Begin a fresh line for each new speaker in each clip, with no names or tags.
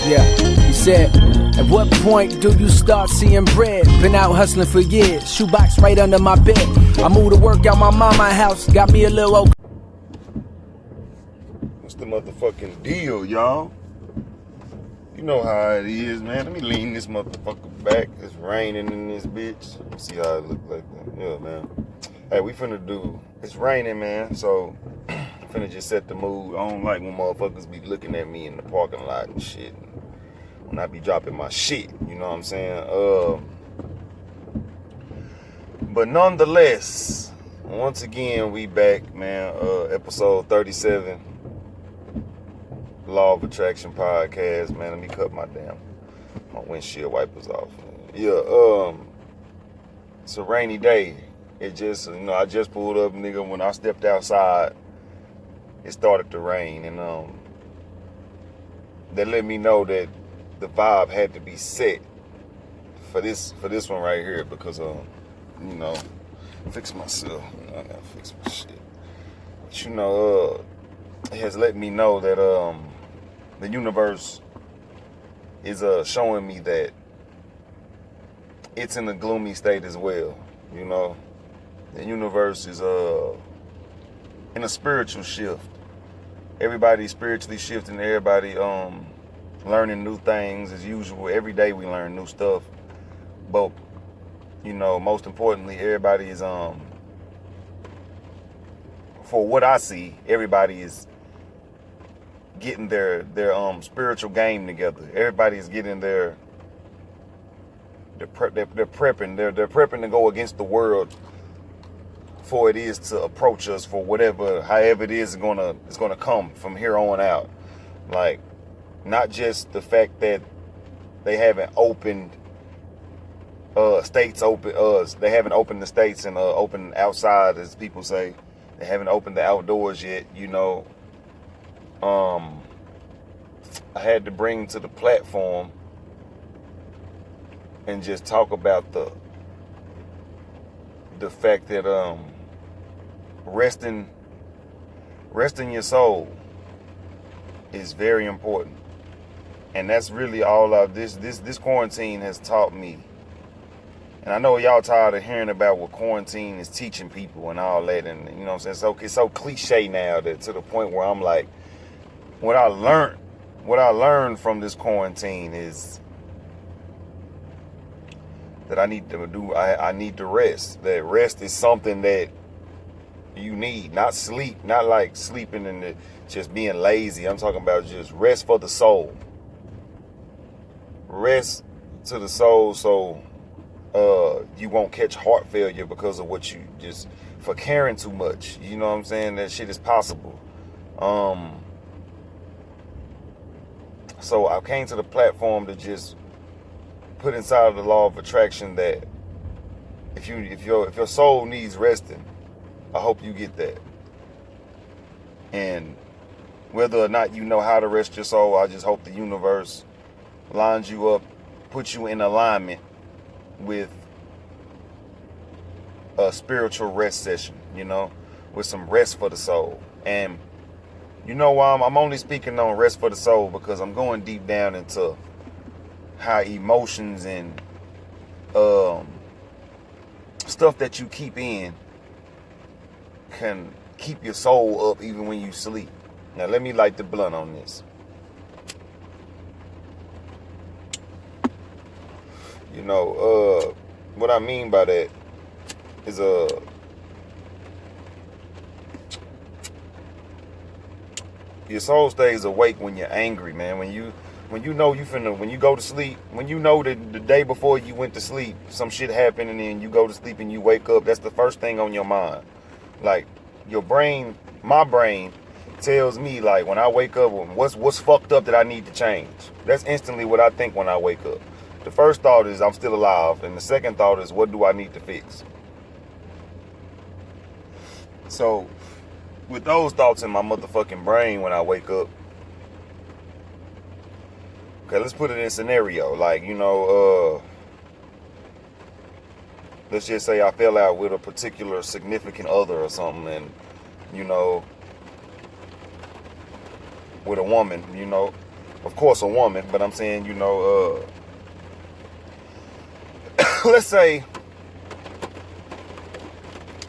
Yeah, he said, at what point do you start seeing bread? Been out hustling for years, shoebox right under my bed. I moved to work out my mama's house, got me a little old.
What's the motherfucking deal, y'all? You know how it is, man. Let me lean this motherfucker back. It's raining in this bitch. Let me see how it look like that. Yeah, man. Hey, we finna do, it's raining, man, so I'm finna just set the mood. I don't like when motherfuckers be looking at me in the parking lot and shit. When I be dropping my shit, you know what I'm saying? But nonetheless, once again, we back, man. Episode 37, Law of Attraction podcast, man. Let me cut my windshield wipers off. Yeah, it's a rainy day. It just, I just pulled up, nigga. When I stepped outside, it started to rain, and that let me know that the vibe had to be set for this one right here, because fix myself. I gotta fix my shit. But it has let me know that the universe is showing me that it's in a gloomy state as well. The universe is in a spiritual shift. Everybody's spiritually shifting. Everybody learning new things as usual. Every day we learn new stuff. But most importantly, everybody is for what I see, everybody is getting their spiritual game together. Everybody is getting they're prepping. They're prepping to go against the world for it is to approach us for however it is it's gonna come from here on out. Like, not just the fact that they haven't opened states open. They haven't opened the states and opened outside, as people say. They haven't opened the outdoors yet. I had to bring to the platform and just talk about the fact that resting your soul is very important. And that's really all of this quarantine has taught me. And I know y'all tired of hearing about what quarantine is teaching people and all that, and you know what I'm saying? It's so cliche now that to the point where I'm like, what I learned from this quarantine is that I need to rest. That rest is something that you need, not sleep, not like sleeping and just being lazy. I'm talking about just rest for the soul. Rest to the soul, so you won't catch heart failure because of what you just for caring too much. You know what I'm saying? That shit is possible. So I came to the platform to just put inside of the law of attraction that if your soul needs resting, I hope you get that. And whether or not you know how to rest your soul, I just hope the universe lines you up, puts you in alignment with a spiritual rest session, with some rest for the soul. And I'm only speaking on rest for the soul because I'm going deep down into how emotions and stuff that you keep in can keep your soul up even when you sleep. Now let me light the blunt on this. What I mean by that is your soul stays awake when you're angry, man. When you go to sleep, when you know that the day before you went to sleep, some shit happened, and then you go to sleep and you wake up, that's the first thing on your mind. Like, your brain, my brain, tells me, like, when I wake up, what's fucked up that I need to change. That's instantly what I think when I wake up. The first thought is I'm still alive, and the second thought is what do I need to fix. So with those thoughts in my motherfucking brain when I wake up, okay, let's put it in scenario. Like, let's just say I fell out with a particular significant other or something, and, with a woman, of course, a woman, but I'm saying, let's say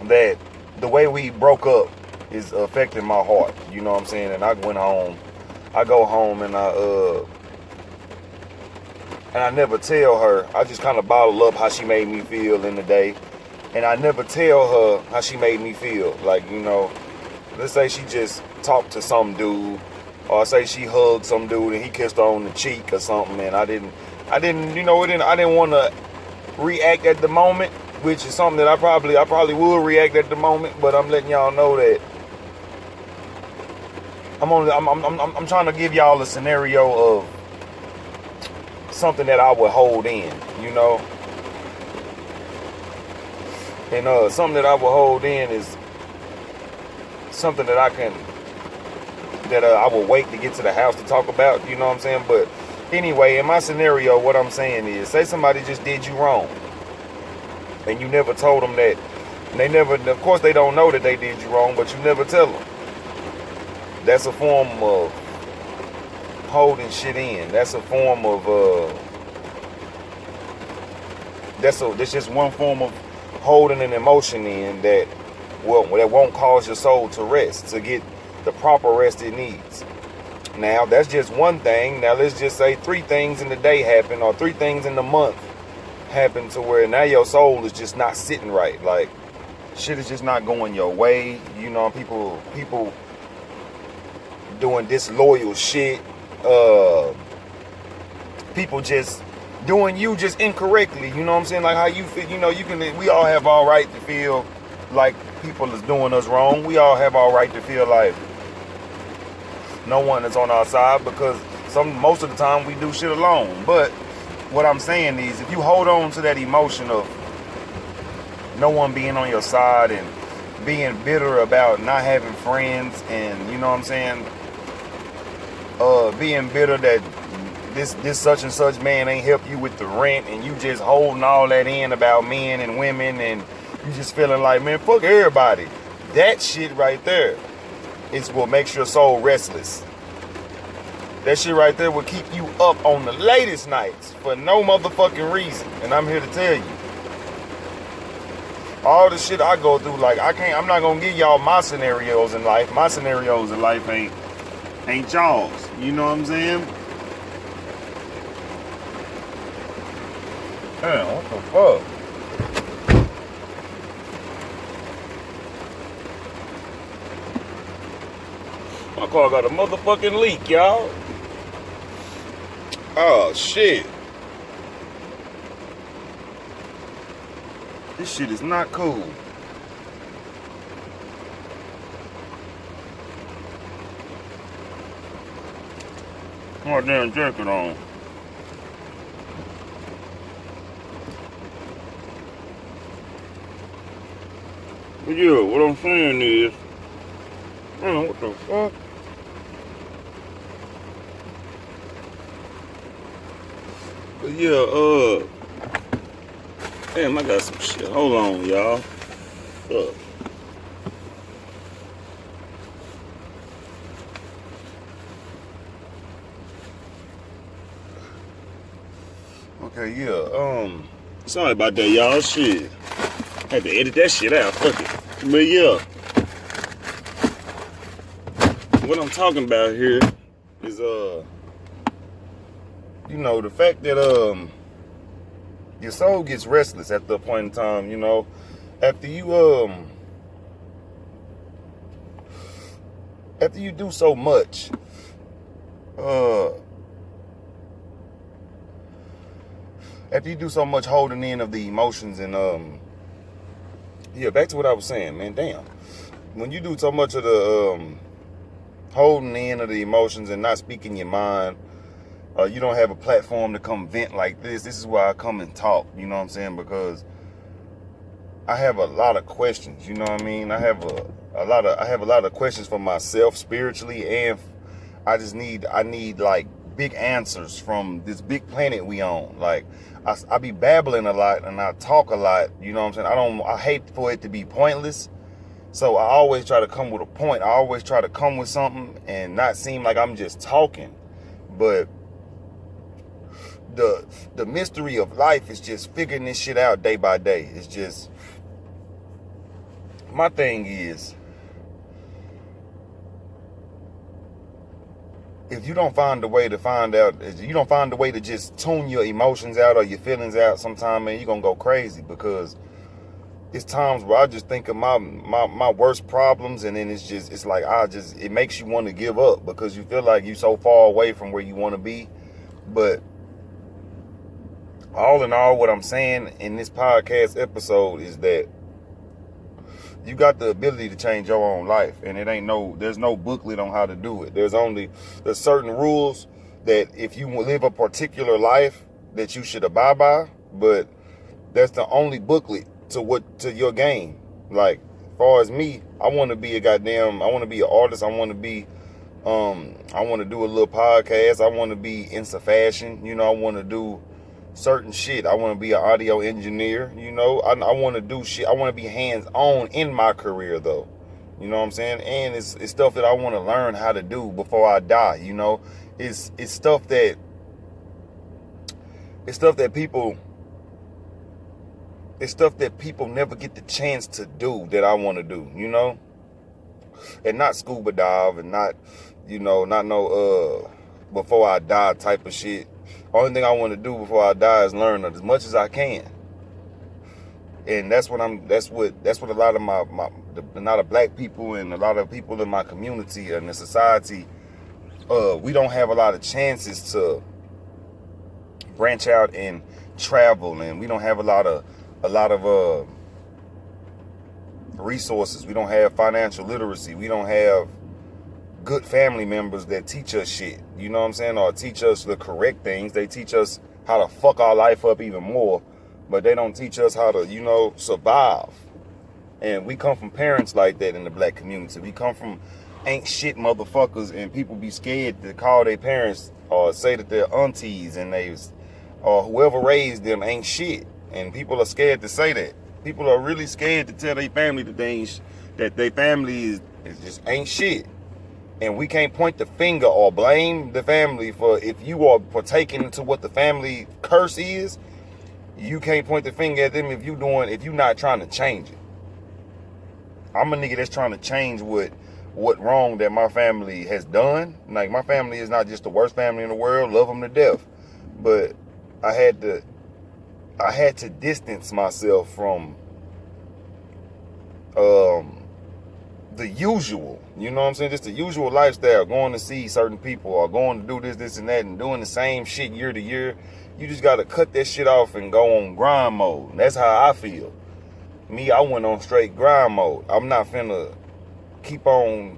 that the way we broke up is affecting my heart, you know what I'm saying? And I go home and I never tell her. I just kind of bottle up how she made me feel in the day. And I never tell her how she made me feel. Like, let's say she just talked to some dude, or say she hugged some dude and he kissed her on the cheek or something, and I didn't want to react at the moment, which is something that I probably would react at the moment, but I'm letting y'all know that I'm trying to give y'all a scenario of something that I would hold in, and something that I would hold in is something that I will wait to get to the house to talk about, you know what I'm saying? But anyway, in my scenario, what I'm saying is, say somebody just did you wrong, and you never told them that. And of course they don't know that they did you wrong, but you never tell them. That's a form of holding shit in. That's a form of, that's just one form of holding an emotion in that won't cause your soul to rest, to get the proper rest it needs. Now, that's just one thing. Now, let's just say 3 things in the day happen, or 3 things in the month happen, to where now your soul is just not sitting right. Like, shit is just not going your way. People doing disloyal shit. People just doing you just incorrectly. You know what I'm saying? Like how you feel. We all have our right to feel like people is doing us wrong. We all have our right to feel like no one is on our side, because most of the time we do shit alone. But what I'm saying is, if you hold on to that emotion of no one being on your side and being bitter about not having friends, and you know what I'm saying, being bitter that this such and such man ain't help you with the rent, and you just holding all that in about men and women, and you just feeling like, man, fuck everybody. That shit right there is what makes your soul restless. That shit right there will keep you up on the latest nights for no motherfucking reason. And I'm here to tell you, all the shit I go through, like I'm not gonna give y'all my scenarios in life. My scenarios in life ain't y'all's. You know what I'm saying? Damn, what the fuck? My car got a motherfucking leak, y'all. Oh, shit. This shit is not cool. My damn jacket on. But yeah, what I'm saying is, man, what the fuck? But yeah, damn, I got some shit. Hold on, y'all. Okay, yeah, sorry about that, y'all. Shit. Had to edit that shit out, fuck it. But yeah, what I'm talking about here is, the fact that, your soul gets restless at the point in time, after you do so much, after you do so much holding in of the emotions and, yeah, back to what I was saying, man, damn. When you do so much of the, holding in of the emotions and not speaking your mind, you don't have a platform to come vent like this. This is why I come and talk, you know what I'm saying? Because I have a lot of questions, you know what I mean? I have a lot of questions for myself spiritually, and I need like big answers from this big planet we own. Like I be babbling a lot and I talk a lot, you know what I'm saying? I hate for it to be pointless. So I always try to come with a point. I always try to come with something and not seem like I'm just talking. But the mystery of life is just figuring this shit out day by day. It's just, my thing is, if you don't find a way to find out, if you don't find a way to just tune your emotions out or your feelings out sometime, man, you're gonna go crazy. Because it's times where I just think of my worst problems, and then it's like it makes you want to give up because you feel like you're so far away from where you want to be. But all in all, what I'm saying in this podcast episode is that you got the ability to change your own life, and there's no booklet on how to do it. There's certain rules that if you live a particular life that you should abide by, but that's the only booklet to your game. Like, as far as me, I want to be an artist. I want to do a little podcast. I want to be into fashion. I want to do certain shit. I want to be an audio engineer. I want to do shit. I want to be hands-on in my career, though. You know what I'm saying? And it's stuff that I want to learn how to do before I die. It's stuff that people never get the chance to do that I want to do. And not scuba dive, and not no before I die type of shit. Only thing I want to do before I die is learn as much as I can. And that's what a lot of a lot of black people and a lot of people in my community and the society, we don't have a lot of chances to branch out and travel, and we don't have a lot of resources. We don't have financial literacy. We don't have good family members that teach us shit, you know what I'm saying, or teach us the correct things. They teach us how to fuck our life up even more, but they don't teach us how to, survive. And we come from parents like that in the black community. We come from ain't shit motherfuckers, and people be scared to call their parents or say that their aunties and or whoever raised them ain't shit. And people are scared to say that. People are really scared to tell their family that their family is just ain't shit. And we can't point the finger or blame the family for if you are partaking into what the family curse is. You can't point the finger at them if you're not trying to change it. I'm a nigga that's trying to change what wrong that my family has done. Like, my family is not just the worst family in the world. Love them to death. But I had to distance myself from the usual, you know what I'm saying? Just the usual lifestyle, going to see certain people or going to do this and that and doing the same shit year to year. You just got to cut that shit off and go on grind mode. And that's how I feel. Me, I went on straight grind mode. I'm not finna keep on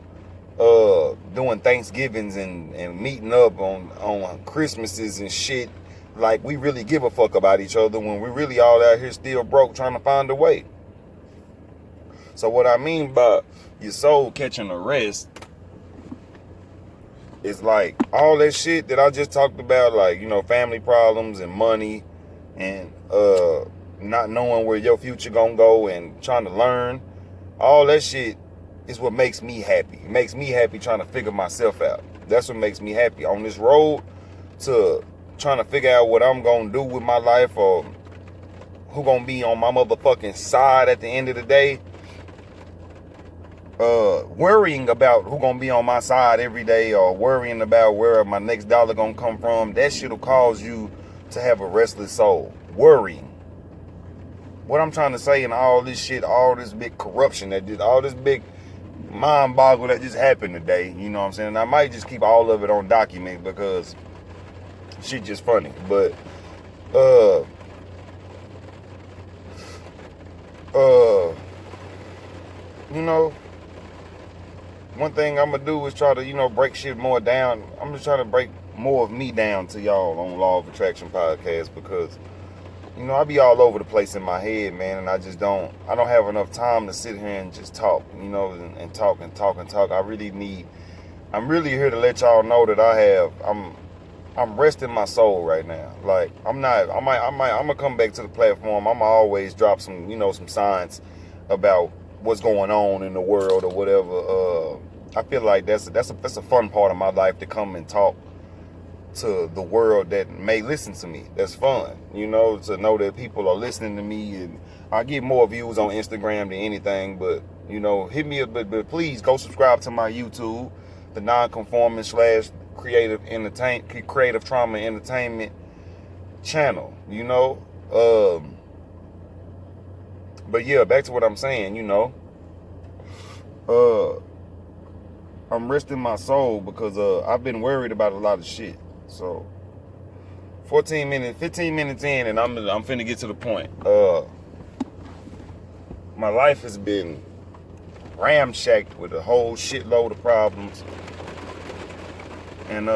doing Thanksgivings and meeting up on Christmases and shit like we really give a fuck about each other when we really all out here still broke trying to find a way. So what I mean by your soul catching a rest is like all that shit that I just talked about, like, family problems and money and not knowing where your future gonna go and trying to learn. All that shit is what makes me happy. It makes me happy trying to figure myself out. That's what makes me happy. On this road to trying to figure out what I'm gonna do with my life, or who gonna be on my motherfucking side at the end of the day, worrying about who gonna be on my side every day, or worrying about where my next dollar gonna come from, that shit'll cause you to have a restless soul. Worrying. What I'm trying to say in all this shit, all this big corruption all this big mind boggle that just happened today, you know what I'm saying? And I might just keep all of it on document because shit just funny. But one thing I'm gonna do is try to, break shit more down. I'm just trying to break more of me down to y'all on Law of Attraction podcast, because I be all over the place in my head, man, and I don't have enough time to sit here and just talk, and talk and talk and talk. I'm really here to let y'all know that I'm resting my soul right now. Like, I'm gonna come back to the platform. I'm always drop some, some science about what's going on in the world or whatever. I feel like that's a fun part of my life, to come and talk to the world that may listen to me. That's fun, you know, to know that people are listening to me. And I get more views on Instagram than anything, but, you know, hit me up. But please go subscribe to my YouTube, the non-conforming / creative trauma entertainment channel, you know. But yeah, back to what I'm saying, you know. I'm resting my soul because I've been worried about a lot of shit. So 15 minutes in, and I'm finna get to the point. My life has been ramshacked with a whole shitload of problems. And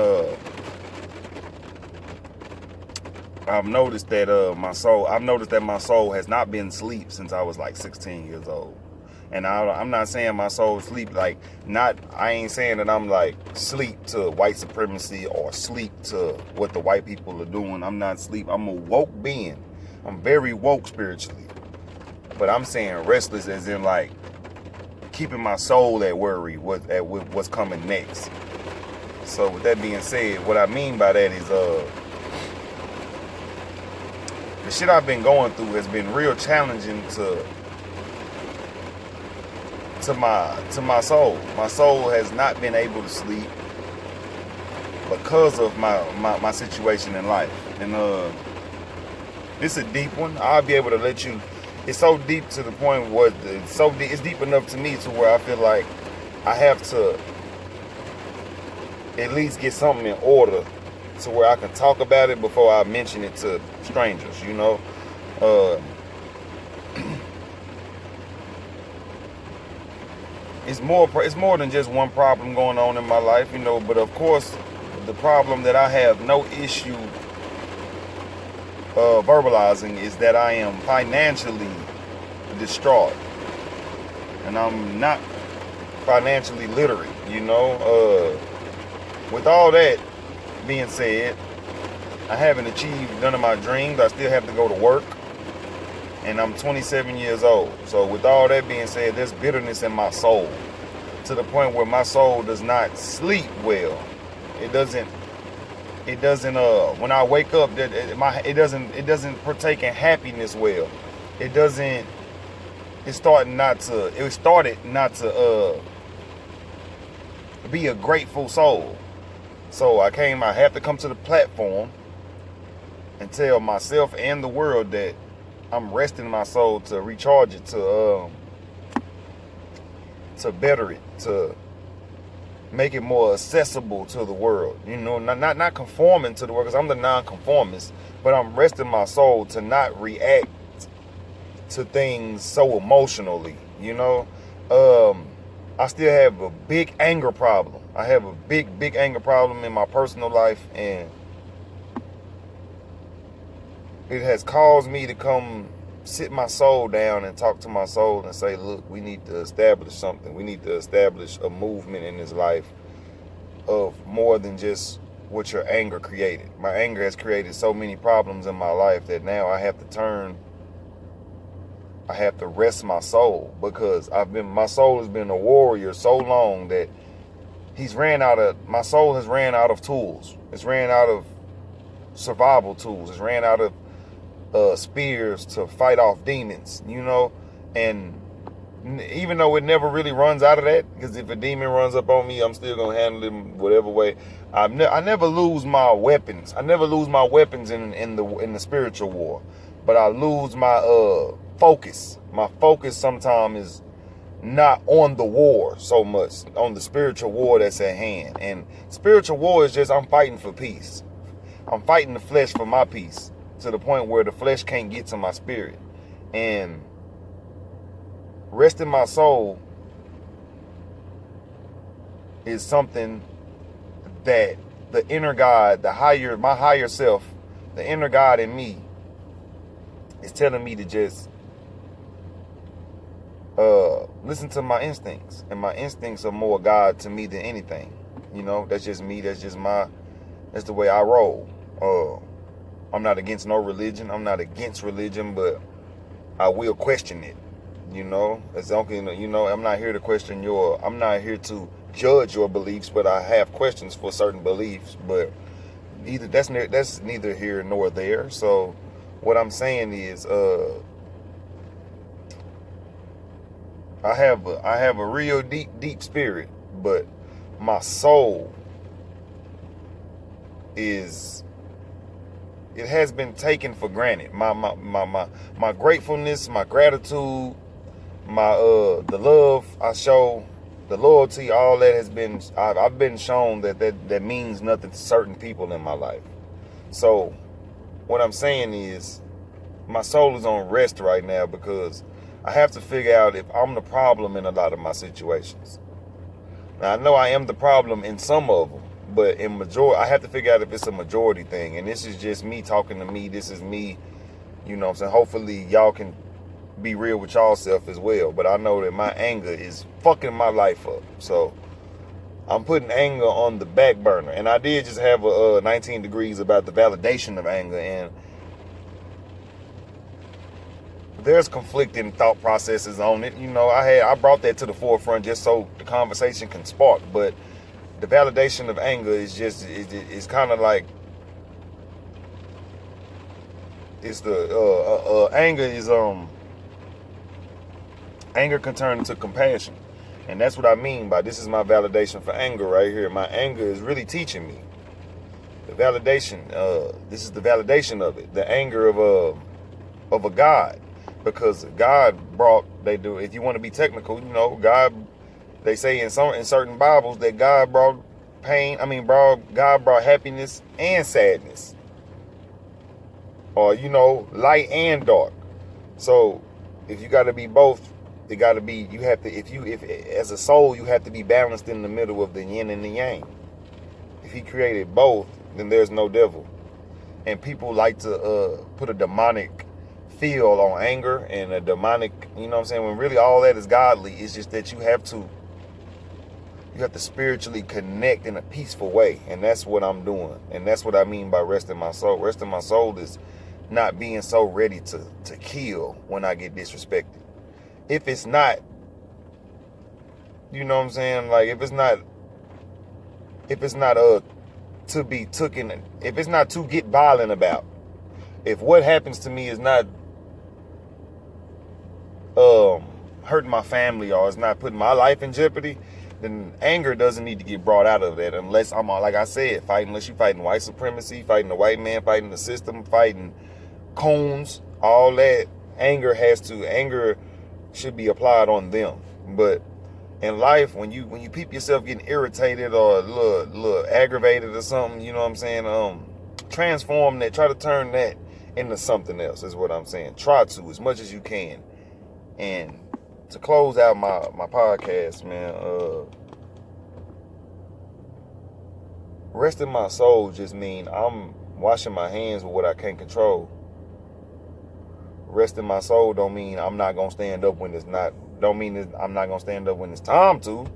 I've noticed that my soul has not been asleep since I was like 16 years old. And I'm not saying my soul sleep, like, I ain't saying that I'm like sleep to white supremacy or sleep to what the white people are doing. I'm not sleep. I'm a woke being. I'm very woke spiritually. But I'm saying restless as in like keeping my soul at worry with what's coming next. So with that being said, what I mean by that is the shit I've been going through has been real challenging to my soul. My soul has not been able to sleep because of my situation in life. And it's a deep one. I'll be able to let you. It's so deep to the point where it's deep enough to me to where I feel like I have to at least get something in order to where I can talk about it before I mention it to strangers, you know. It's more than just one problem going on in my life, you know. But of course, the problem that I have no issue verbalizing is that I am financially distraught, and I'm not financially literate, you know. With all that being said, I haven't achieved none of my dreams. I still have to go to work, and I'm 27 years old. So with all that being said, there's bitterness in my soul to the point where my soul does not sleep well. It doesn't when I wake up, it doesn't partake in happiness well. It started not to be a grateful soul. So I have to come to the platform and tell myself and the world that I'm resting my soul to recharge it, to better it, to make it more accessible to the world. You know, not conforming to the world, because I'm the non-conformist, but I'm resting my soul to not react to things so emotionally, you know. I still have a big anger problem. I have a big anger problem in my personal life, and it has caused me to come sit my soul down and talk to my soul and say, look, we need to establish something. We need to establish a movement in this life of more than just what your anger created. My anger has created so many problems in my life that now I have to rest my soul, because my soul has been a warrior so long that my soul has ran out of tools. It's ran out of survival tools. It's ran out of spears to fight off demons, you know. And even though it never really runs out of that, because if a demon runs up on me, I'm still gonna handle him whatever way. I never lose my weapons. I never lose my weapons in the spiritual war, but I lose my focus. My focus sometimes is not on the war so much, on the spiritual war that's at hand. And spiritual war is just, I'm fighting for peace. I'm fighting the flesh for my peace, to the point where the flesh can't get to my spirit. And resting my soul is something that the inner God, my higher self, the inner God in me is telling me to just listen to my instincts. And my instincts are more God to me than anything. You know, that's just me. That's the way I roll. I'm not against no religion. I'm not against religion, but I will question it. You know, it's okay. You know, I'm not here to judge your beliefs, but I have questions for certain beliefs. But that's neither here nor there. So what I'm saying is, I have a real deep spirit, but my soul it has been taken for granted. My gratefulness, my gratitude, my the love I show, the loyalty, all that has been, I've been shown that means nothing to certain people in my life. So what I'm saying is, my soul is on rest right now because I have to figure out if I'm the problem in a lot of my situations. Now, I know I am the problem in some of them, but in majority, I have to figure out if it's a majority thing. And this is just me talking to me. This is me, you know what I'm saying? Hopefully y'all can be real with y'all self as well. But I know that my anger is fucking my life up. So I'm putting anger on the back burner. And I did just have a 19 degrees about the validation of anger. And there's conflicting thought processes on it. You know, I brought that to the forefront just so the conversation can spark. But the validation of anger is just, it's kind of like, it's the anger is anger can turn into compassion. And that's what I mean by, this is my validation for anger right here. My anger is really teaching me the validation. This is the validation of it, the anger of a God. Because God brought, if you want to be technical, you know, God, they say in certain Bibles that God brought God brought happiness and sadness. Or, you know, light and dark. So if you got to be both, it got to be, you have to, if as a soul, you have to be balanced in the middle of the yin and the yang. If he created both, then there's no devil. And people like to put a demonic feel on anger and a demonic, you know what I'm saying, when really all that is godly. It's just that you have to spiritually connect in a peaceful way. And that's what I'm doing. And that's what I mean by resting my soul. Resting my soul is not being so ready to kill when I get disrespected. If it's not, you know what I'm saying, like if it's not to be taken, if it's not to get violent about, if what happens to me is not hurting my family or it's not putting my life in jeopardy, then anger doesn't need to get brought out of that unless I'm, like I said, unless you're fighting white supremacy, fighting the white man, fighting the system, fighting coons, all that. Anger should be applied on them. But in life, when you peep yourself getting irritated or a little aggravated or something, you know what I'm saying, transform that, try to turn that into something else is what I'm saying. Try to, as much as you can. And to close out my podcast, man, resting my soul just mean I'm washing my hands with what I can't control. Resting my soul don't mean I'm not gonna stand up when it's not. Don't mean that I'm not gonna stand up when it's time to.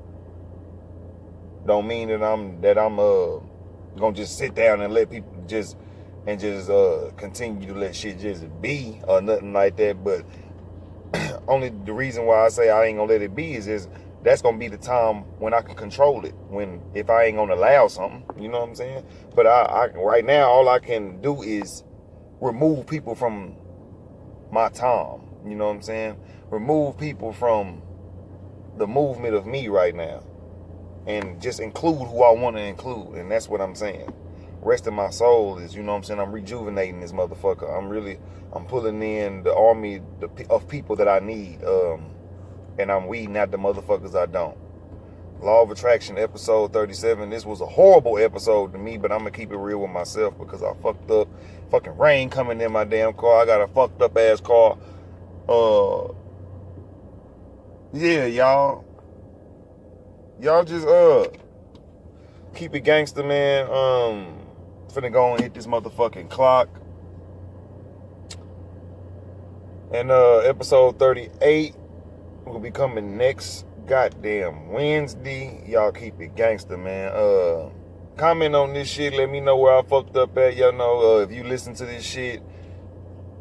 Don't mean that I'm gonna just sit down and let people just continue to let shit just be or nothing like that. But only the reason why I say I ain't gonna let it be is that's gonna be the time when I can control it. If I ain't gonna allow something, you know what I'm saying? But I right now all I can do is remove people from my time. You know what I'm saying? Remove people from the movement of me right now, and just include who I want to include. And that's what I'm saying. Resting my soul is, you know what I'm saying, I'm rejuvenating this motherfucker. I'm pulling in the army of people that I need, and I'm weeding out the motherfuckers I don't. Law of Attraction, episode 37. This was a horrible episode to me, but I'm gonna keep it real with myself because I fucked up. Fucking rain coming in my damn car. I got a fucked up ass car. Yeah, y'all just keep it gangster, man. Finna go and hit this motherfucking clock. And episode 38 will be coming next goddamn Wednesday. Y'all keep it gangster, man. Comment on this shit. Let me know where I fucked up at. Y'all know, if you listen to this shit,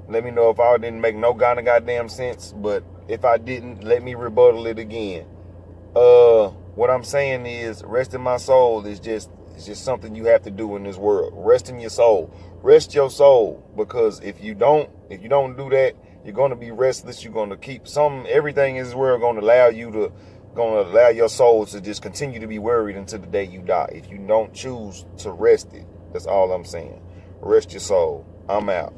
let me know if I didn't make no kind of goddamn sense. But if I didn't, let me rebuttal it again. What I'm saying is, resting my soul is just, It's just something you have to do in this world. Rest in your soul. Rest your soul, because if you don't do that, you're going to be restless. You're going to keep everything in this world going to allow your soul to just continue to be worried until the day you die. If you don't choose to rest it, that's all I'm saying. Rest your soul. I'm out.